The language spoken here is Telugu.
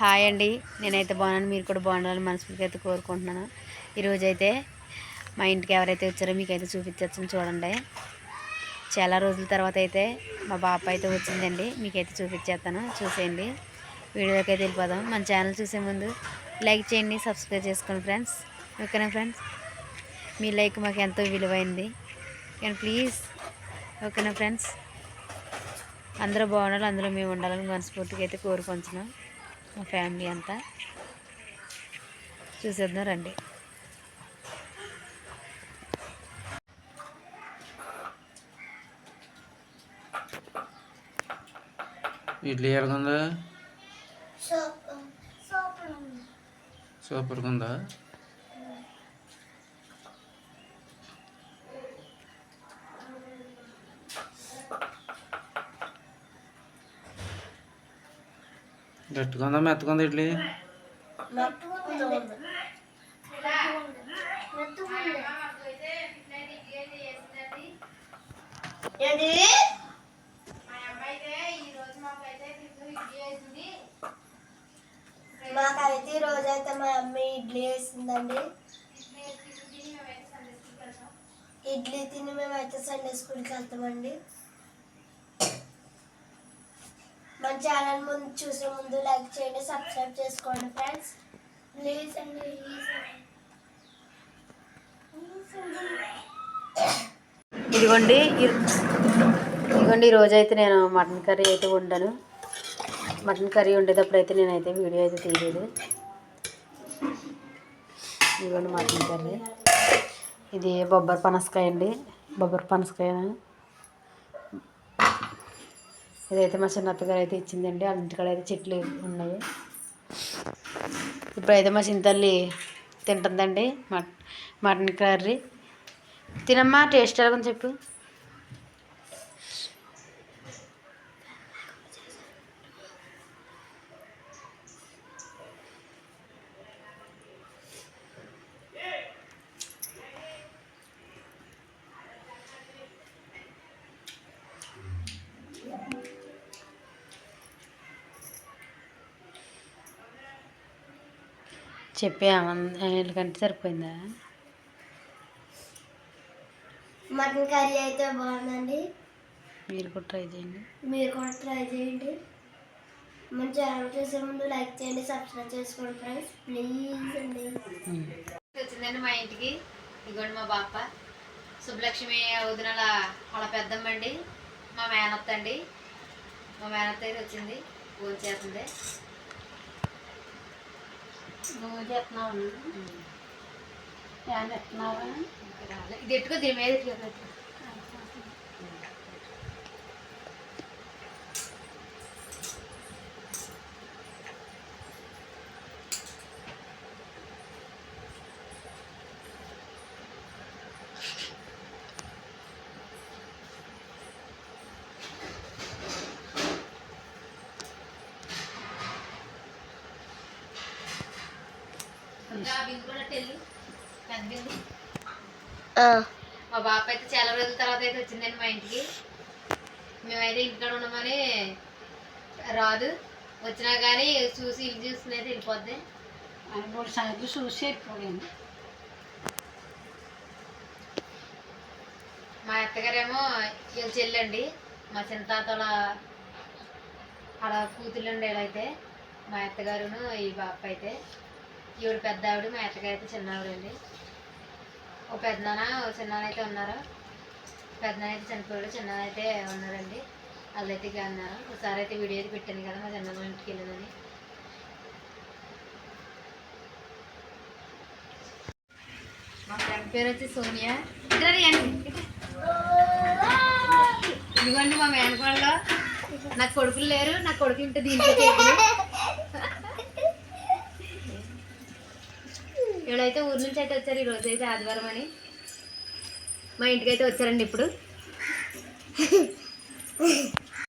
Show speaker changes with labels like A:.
A: హాయ్ అండి, నేనైతే బాగున్నాను. మీరు కూడా బాగుండాలని మనస్ఫూర్తిగా అయితే కోరుకుంటున్నాను. ఈరోజైతే మా ఇంటికి ఎవరైతే వచ్చారో మీకైతే చూపించచ్చు. చూడండి, చాలా రోజుల తర్వాత అయితే మా బాప అయితే వచ్చిందండి. మీకైతే చూపించేస్తాను, చూసేయండి. వీడియోకి అయితే వెళ్ళిపోదాం. మన ఛానల్ చూసే ముందు లైక్ చేయండి, సబ్స్క్రైబ్ చేసుకోండి ఫ్రెండ్స్. ఓకేనా ఫ్రెండ్స్, మీ లైక్ మాకు ఎంతో విలువైంది. కానీ ప్లీజ్, ఓకేనా ఫ్రెండ్స్, అందరూ బాగుండాలి, అందులో మేము ఉండాలని మనస్ఫూర్తిగా అయితే కోరుకుంటున్నాం. మా ఫ్యామిలీ అంతా చూసేద్దాం రండి.
B: ఇడ్లీ ఎలాగుందా? సూపర్గా ఉందా? గట్టిగా ఉందా మెత్తగా ఉందా ఇడ్లీ?
C: మాకైతే ఈరోజైతే మా అమ్మ ఇడ్లీ వేసిందండి. ఇడ్లీ తిని మేమైతే సండే స్కూల్కి వెళ్తామండి. మన ఛానల్ ముందు చూసే ముందు లైక్ చేయండి, సబ్స్క్రైబ్ చేసుకోండి ఫ్రెండ్స్, ప్లీజ్ అండి.
A: ఇదిగోండి ఈరోజైతే నేను మటన్ కర్రీ అయితే వండాను. మటన్ కర్రీ వండేటప్పుడు అయితే నేనైతే వీడియో అయితే తీయలేదు. ఇదిగోండి మటన్ కర్రీ. ఇది బొబ్బరి పనసకాయ అండి, బొబ్బరి పనసకాయ. ఇదైతే మా చిన్నత్తగారు అయితే ఇచ్చిందండి. వాళ్ళ ఇంటికాడ అయితే చెట్లు ఉన్నాయి. ఇప్పుడైతే మా చింతల్లి తింటుందండి మటన్ కర్రీ. తినమ్మా, టేస్ట్ ఎలాగని చెప్పు. చెప్పే వీళ్ళకంటే సరిపోయిందా?
C: మటన్ కర్రీ అయితే బాగుందండి.
A: మీరు కూడా ట్రై చేయండి.
C: మన ఛానల్ చేసే ముందు లైక్ చేయండి, సబ్స్క్రైబ్ చేసుకోండి ఫ్రెండ్స్, ప్లీజ్ అండి.
A: వచ్చిందండి మా ఇంటికి. ఇదిగోండి మా బాప శుభలక్ష్మి వదినల వాళ్ళ పెద్దమ్మండి, మా మేనత్త అండి. మా మేనత్త అయితే వచ్చింది, ఫోన్ చేస్తుంది.
C: నువ్వు చెప్తున్నావు
A: ఇది ఎట్టుకో, దీని మీద ఎట్టుకో. మా బాప అయితే చాలా రోజుల తర్వాత అయితే వచ్చిందండి మా ఇంటికి. మేమైతే ఇంటికాడ ఉన్నామని రాదు, వచ్చినా కానీ చూసి ఇల్లు చూసుకుని అయితే వెళ్ళిపోద్ది.
C: 3 సార్లు చూసి వెళ్ళిపోయాను.
A: మా అత్తగారేమో వీళ్ళ చెల్లండి, మా చిన్న తాతల ఆడ కూతుళ్ళండి. వీళ్ళైతే మా అత్తగారును ఈ బాప అయితే, ఈవిడ పెద్ద ఆవిడ, మా అత్తగారు అయితే చిన్న ఆవిడండి. ఓ పెద్దనాన్న ఓ చిన్నాన్న అయితే ఉన్నారు. పెద్దనాన్న అయితే చనిపోయాడు, చిన్నాన్న అయితే ఉన్నారండి. వాళ్ళైతే ఇక అన్నారు. ఒకసారి అయితే వీడియో అయితే పెట్టాను కదా మా చిన్నమ్మ ఇంటికి వెళ్ళిందని. మా ఫ్రెండ్ పేరు వచ్చి సోనియా. ఇదిగోండి మా మేనకోడలో. నాకు కొడుకులు లేరు, నా కొడుకు ఇంటి దీంట్లో చేతులు. వీళ్ళైతే ఊరు నుంచి అయితే వచ్చారు. ఈరోజు అయితే ఆదివారం అని మా ఇంటికి అయితే వచ్చారండి ఇప్పుడు.